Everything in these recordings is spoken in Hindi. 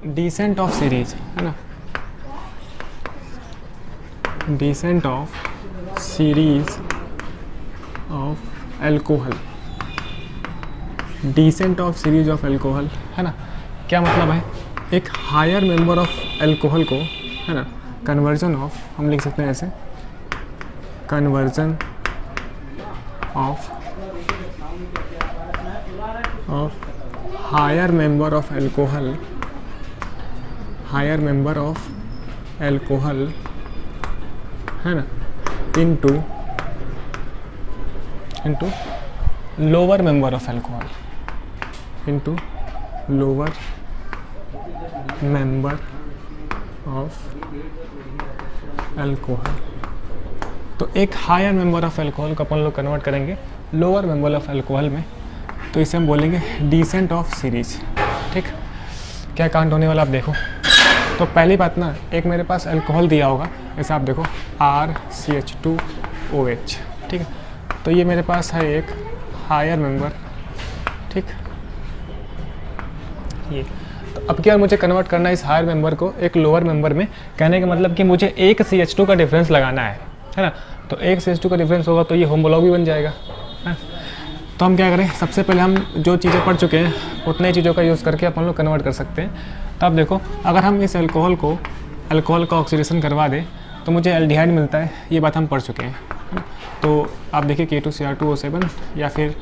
डिसेंट ऑफ सीरीज है ना, decent of series of alcohol, decent of series of alcohol है ना। क्या मतलब है, एक हायर मेंबर ऑफ एल्कोहल को है ना, कन्वर्जन ऑफ, हम लिख सकते हैं ऐसे, conversion of higher member of alcohol, higher member of alcohol है ना, into lower member of alcohol, into lower member of alcohol. तो एक हायर मेंबर ऑफ एल्कोहल को अपन लोग कन्वर्ट करेंगे लोअर मेंबर ऑफ एल्कोहल में, तो इसे हम बोलेंगे डिसेंट ऑफ सीरीज। ठीक, क्या काउंट होने वाला आप देखो। तो पहली बात ना, एक मेरे पास अल्कोहल दिया होगा, जैसे आप देखो RCH2OH, ठीक है। तो ये मेरे पास है एक हायर मेंबर, ठीक। ये तो अब क्या मुझे कन्वर्ट करना है इस हायर मेंबर को एक लोअर मेंबर में। कहने का मतलब कि मुझे एक CH2 का डिफरेंस लगाना है ना। तो एक CH2 का डिफरेंस होगा तो ये होमोलॉग भी बन जाएगा है। तो हम क्या करें, सबसे पहले हम जो चीज़ें पढ़ चुके हैं उतने चीज़ों का यूज़ करके अपन लोग कन्वर्ट कर सकते हैं। तो आप देखो, अगर हम इस अल्कोहल का ऑक्सीडेशन करवा दें तो मुझे एल्डिहाइड मिलता है, ये बात हम पढ़ चुके हैं। तो आप देखिए K2Cr2O7 या फिर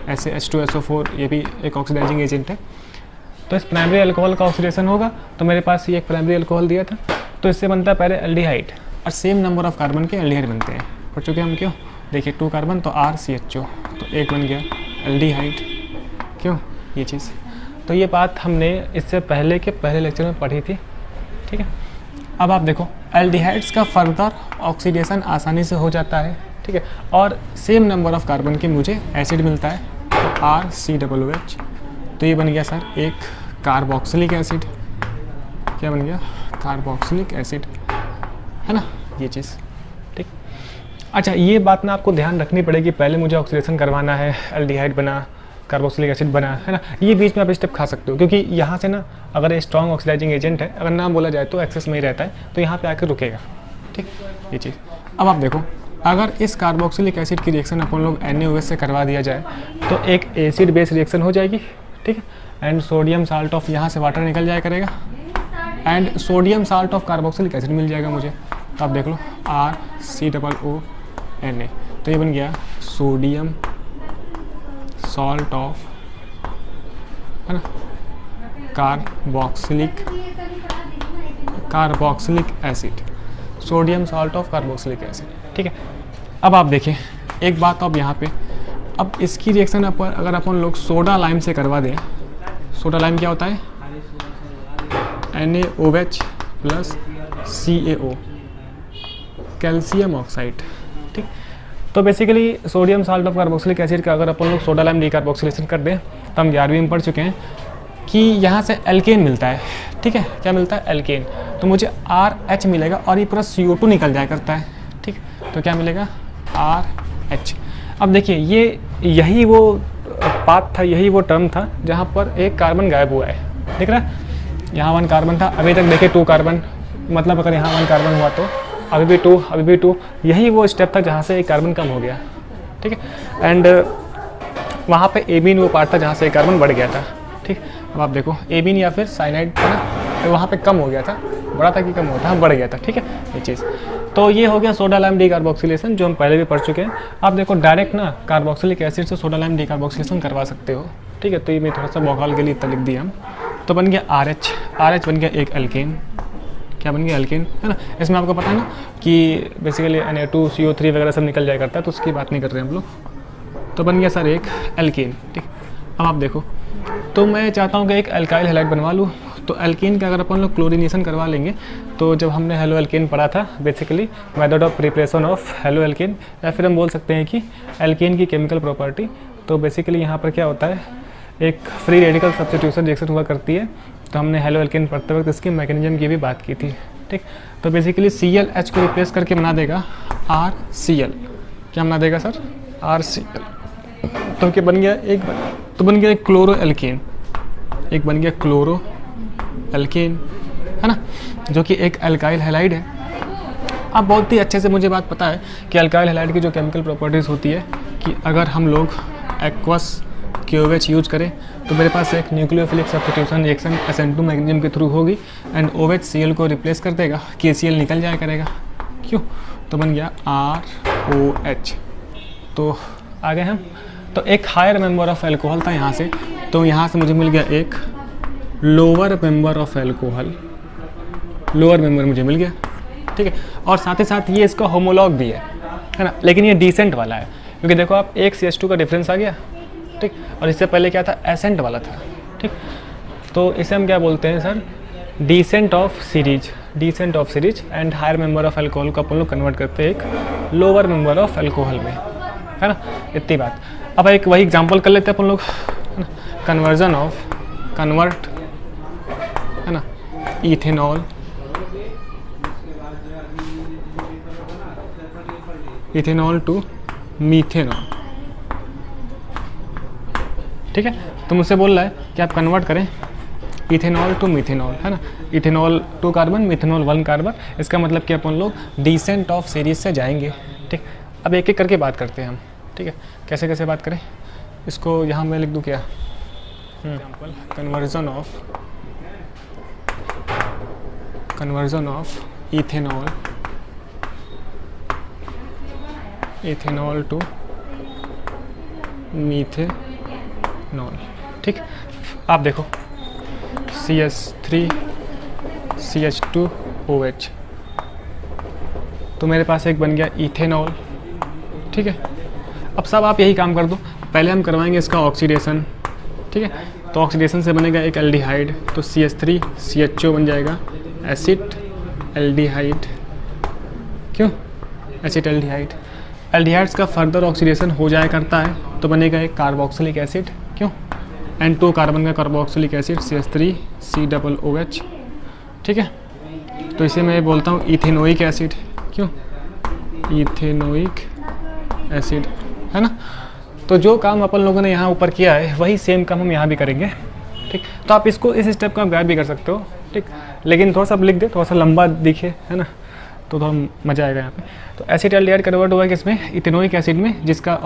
ऐसे H2SO4, ये भी एक ऑक्सीडाइजिंग एजेंट है। तो इस प्राइमरी अल्कोहल का ऑक्सीडेशन होगा, तो मेरे पास ये एक प्राइमरी अल्कोहल दिया था, तो इससे बनता है पहले एल्डिहाइड, और सेम नंबर ऑफ कार्बन के एल्डिहाइड बनते हैं। पढ़ चुके हम क्यों, देखिए 2 कार्बन तो RCHO, तो एक बन गया एल्डिहाइड, क्यों ये चीज़। तो ये बात हमने इससे पहले के पहले लेक्चर में पढ़ी थी, ठीक है। अब आप देखो, एल्डिहाइड्स का फर्दर ऑक्सीडेशन आसानी से हो जाता है, ठीक है, और सेम नंबर ऑफ कार्बन के मुझे एसिड मिलता है, तो RCOOH। तो ये बन गया सर एक कार्बोक्सिलिक एसिड, क्या बन गया, कार्बोक्सिलिक एसिड है ना, ये चीज़, ठीक। अच्छा, ये बात ना आपको ध्यान रखनी पड़ेगी, पहले मुझे ऑक्सीडेशन करवाना है, एल्डिहाइड बना, कार्बोक्सिलिक एसिड बना, है ना। ये बीच में आप स्टेप खा सकते हो, क्योंकि यहाँ से ना अगर ये स्ट्रॉन्ग ऑक्सीडाइजिंग एजेंट है, अगर नाम बोला जाए तो एक्सेस में ही रहता है, तो यहाँ पे आकर रुकेगा, ठीक, ये चीज़। अब आप देखो, अगर इस कार्बोक्सिलिक एसिड की रिएक्शन अपन लोग NaOH से करवा दिया जाए तो एक एसिड बेस रिएक्शन हो जाएगी, ठीक है, एंड सोडियम साल्ट ऑफ, यहाँ से वाटर निकल जाया करेगा, and sodium salt of carboxylic acid मिल जाएगा मुझे। तो आप देख लो RCOONA, तो ये बन गया सोडियम सॉल्ट ऑफ, है ना, carboxylic acid, sodium salt of carboxylic acid, ठीक है। अब आप देखें एक बात, अब यहाँ पे अब इसकी रिएक्शन अगर अपन लोग सोडा लाइम से करवा दें, सोडा लाइम क्या होता है, NaOH plus CaO, calcium oxide, ठीक। तो basically sodium salt of carboxylic acid का अगर अपन लोग सोडा लाइम डीकार्बोक्सिलेशन कर दें, तो हम 11वीं में पढ़ चुके हैं कि यहाँ से एल्केन मिलता है, ठीक है, क्या मिलता है, एल्केन। तो मुझे RH मिलेगा और ये पूरा CO2 निकल जाया करता है, ठीक। तो क्या मिलेगा, RH। अब देखिए, यही वो पाथ था, यही वो टर्म था जहाँ पर एक कार्बन गायब हुआ है, देख रहा है, यहाँ 1 कार्बन था, अभी तक देखिए 2 कार्बन, मतलब अगर यहाँ 1 कार्बन हुआ तो अभी भी 2, यही वो स्टेप था जहाँ से एक कार्बन कम हो गया, ठीक है। एंड वहाँ पे एबीन वो पार्ट था जहाँ से एक कार्बन बढ़ गया था, ठीक। अब आप देखो, एबीन या फिर साइनाइड था ना, वहाँ पे कम हो गया था, बड़ा था कि कम होता है, बढ़ गया था, ठीक है, ये चीज़। तो ये हो गया सोडा लाइम डीकार्बोक्सिलेशन, जो हम पहले भी पढ़ चुके हैं। आप देखो, डायरेक्ट ना कार्बोक्सिलिक एसिड से सोडा लाइम डीकार्बोक्सिलेशन करवा सकते हो, ठीक है। तो ये मैं थोड़ा सा बौखाल के लिए इतना लिख दिया हम। तो बन गया RH बन गया एक एल्केन, क्या बन गया, एल्केन, है ना। इसमें आपको पता है ना कि बेसिकली Na2CO3 वगैरह सब निकल जाया करता है, तो उसकी बात नहीं कर रहे हैं हम लोग। तो बन गया सर एक एल्केन, ठीक। अब आप देखो, तो मैं चाहता हूँ कि एक अल्काइल हैलाइड बनवा लूँ, तो एल्केन का अगर अपन लोग क्लोरीनेशन करवा लेंगे, तो जब हमने हेलो एल्केन पढ़ा था, basically method of preparation of halo alkane, या फिर हम बोल सकते हैं कि एल्केन की केमिकल प्रॉपर्टी। तो बेसिकली यहाँ पर क्या होता है, एक फ्री रेडिकल सब्स्टिट्यूशन रिएक्शन हुआ करती है। तो हमने हेलो एल्केन पढ़ते वक्त इसके मैकेनिज्म की भी बात की थी, ठीक। तो बेसिकली ClH को रिप्लेस करके बना देगा RCl, क्या बना देगा सर, RCl। तो क्या बन गया, एक बन गया क्लोरो एल्केन, एक बन गया क्लोरो एल्केन, है ना, जो कि एक अल्काइल हैलाइड है। अब बहुत ही अच्छे से मुझे बात पता है कि अल्काइल हैलाइड की जो केमिकल प्रॉपर्टीज़ होती है कि अगर हम लोग एक्वस KOH यूज करें तो मेरे पास एक nucleophilic substitution reaction SN2 magnesium के थ्रू होगी एंड OH Cl को रिप्लेस कर देगा, KCl निकल जाया करेगा। क्यों? तो बन गया ROH। तो आ गए हम। तो एक हायर मेंबर ऑफ एल्कोहल था यहाँ से, तो यहाँ से मुझे मिल गया एक lower member of alcohol, lower member मुझे मिल गया, ठीक है। और साथ ही साथ ये इसका होमोलॉग भी है ना, लेकिन ये डिसेंट वाला है क्योंकि देखो आप एक CH2 का डिफरेंस आ गया, ठीक। और इससे पहले क्या था, एसेंट वाला था, ठीक। तो इसे हम क्या बोलते हैं sir, descent of series, descent of series and higher member of alcohol को अपन लोग कन्वर्ट करते हैं एक लोअर मेंबर ऑफ अल्कोहल में, है ना, इतनी बात। अब एक वही एग्जांपल कर लेते हैं अपन लोग, है ना, कन्वर्जन ऑफ, कन्वर्ट, है ना, इथेनॉल, इथेनॉल टू मीथेनॉल, ठीक है। तो मुझसे बोल रहा है कि आप कन्वर्ट करें इथेनॉल टू मीथेनॉल, है ना, इथेनॉल 2 कार्बन, मीथेनॉल 1 कार्बन। इसका मतलब कि अपन लोग डिसेंट ऑफ सीरीज से जाएंगे, ठीक। अब एक एक करके बात करते हैं हम, ठीक है, कैसे कैसे बात करें। इसको यहाँ मैं लिख दूँ क्या, example, conversion of ethanol to methanol, ठीक। आप देखो CH3 CH2OH, तो मेरे पास एक बन गया इथेनॉल, ठीक है। अब सब आप यही काम कर दो, पहले हम करवाएंगे इसका ऑक्सीडेशन, ठीक है। तो ऑक्सीडेशन से बनेगा एक एल्डिहाइड, तो CH3 CHO बन जाएगा एसिड एल्डिहाइड, क्यों, एसिड एल्डिहाइड। एल्डिहाइड्स का फर्दर ऑक्सीडेशन हो जाया करता है तो बनेगा एक कार्बोक्सिलिक एसिड, क्यों, एंड 2 कार्बन का कार्बोक्सिलिक एसिड CH3 COOH, ठीक है। तो इसे मैं बोलता हूँ इथेनोइक एसिड, क्यों, इथेनोइक एसिड, है ना। तो जो काम अपन लोगों ने यहाँ ऊपर किया है वही सेम काम हम यहाँ भी करेंगे, ठीक। तो आप इसको इस स्टेप का गायब भी कर सकते हो, ठीक, लेकिन थोड़ा सा लिख दे, थोड़ा सा लंबा दिखे, है ना, तो थोड़ा मज़ा आएगा यहाँ पे। तो एसिड एल्डिहाइड कन्वर्ट हुआ है किसमें, इथेनोइक एसिड में, जिसका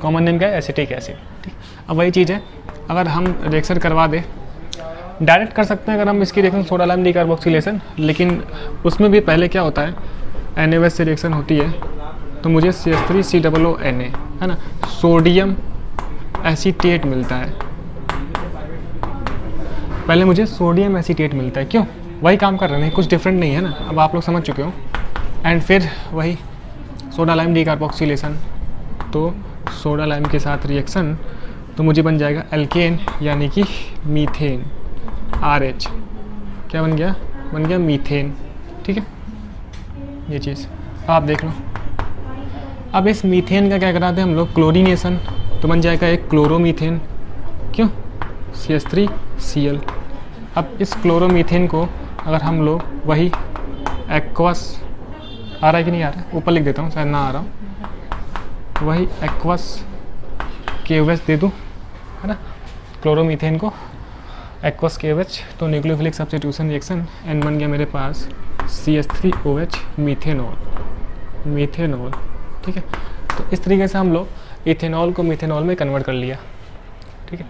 कॉमन नेम क्या है, एसिटिक एसिड, ठीक। अब वही चीज़ है, अगर हम रिएक्शन करवा दे, डायरेक्ट कर सकते हैं अगर हम इसकी रिएक्शन सोडा लाइम डीकार्बोक्सिलेशन, लेकिन उसमें भी पहले क्या होता है, NaOH से रिएक्शन होती है तो मुझे CH3 COONA, है ना, सोडियम एसीटेट मिलता है, पहले मुझे सोडियम एसीटेट मिलता है, क्यों, वही काम कर रहे हैं, कुछ डिफरेंट नहीं है ना, अब आप लोग समझ चुके हो। एंड फिर वही सोडा लाइम डीकार्बोक्सिलेशन, तो सोडा लाइम के साथ रिएक्शन, तो मुझे बन जाएगा एल्केन यानी कि मीथेन, RH, क्या बन गया मीथेन, ठीक है, ये चीज़ आप देख लो। अब इस मीथेन का क्या कराते हैं हम लोग, क्लोरीनेशन, तो बन जाएगा एक क्लोरोमीथेन, क्यों, CH3Cl। अब इस क्लोरोमीथेन को अगर हम लोग वही एक्वस, आ रहा है कि नहीं आ रहा है, ऊपर लिख देता हूँ शायद ना आ रहा हूँ, वही एक्वस KOH दे दूँ, है ना, क्लोरोमीथेन को एक्वस KOH, तो न्यूक्लियोफिलिक सब्स्टिट्यूशन रिएक्शन, एंड बन गया मेरे पास CH3OH मीथेनॉल, ठीक है। तो इस तरीके से हम लोग इथेनॉल को मीथेनॉल में कन्वर्ट कर लिया, ठीक है।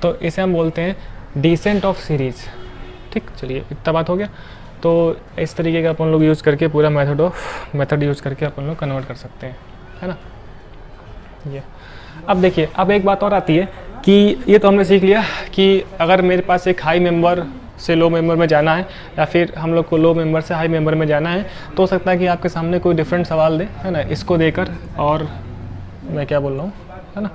तो इसे हम बोलते हैं डिसेंट ऑफ सीरीज, ठीक। चलिए इतना बात हो गया। तो इस तरीके का अपन लोग यूज़ करके पूरा मेथड यूज़ करके अपन लोग कन्वर्ट कर सकते हैं, है ना, ये। अब देखिए, अब एक बात और आती है कि ये तो हमने सीख लिया कि अगर मेरे पास एक हाई मेंबर से लो मेंबर में जाना है, या फिर हम लोग को लो मेंबर से हाई मेंबर में जाना है, तो हो सकता है कि आपके सामने कोई डिफरेंट सवाल दे, है ना, इसको देकर, और मैं क्या बोल रहा हूँ, है ना,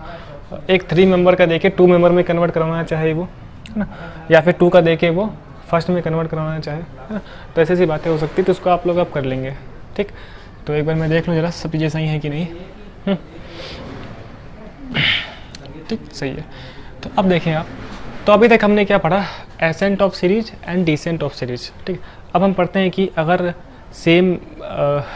एक 3 मेंबर का देके 2 मेंबर में कन्वर्ट करवाना चाहे वो, है ना, या फिर 2 का देके वो फर्स्ट में कन्वर्ट करवाना चाहे, है ना, तो ऐसी बातें हो सकती है, तो उसको आप लोग अब कर लेंगे, ठीक। तो एक बार मैं देख लूँ जरा सब चीज़ें सही हैं कि नहीं, ठीक, सही है। तो अब देखें आप, तो अभी तक हमने क्या पढ़ा, ascent of series and decent of series, ठीक। अब हम पढ़ते हैं कि अगर सेम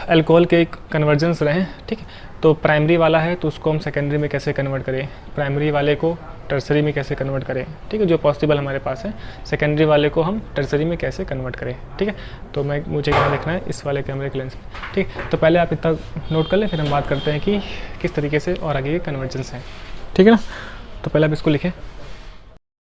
अल्कोहल के कन्वर्जेंस रहें, ठीक, तो प्राइमरी वाला है तो उसको हम सेकेंडरी में कैसे कन्वर्ट करें, प्राइमरी वाले को टर्सरी में कैसे कन्वर्ट करें, ठीक है, जो पॉसिबल हमारे पास है, सेकेंडरी वाले को हम टर्सरी में कैसे कन्वर्ट करें, ठीक है। तो मुझे क्या देखना है इस वाले कैमरे के लेंस में, ठीक। तो पहले आप इतना नोट कर लें, फिर हम बात करते हैं कि किस तरीके से और आगे ये कन्वर्जेंस है, ठीक है ना। तो पहले आप इसको लिखें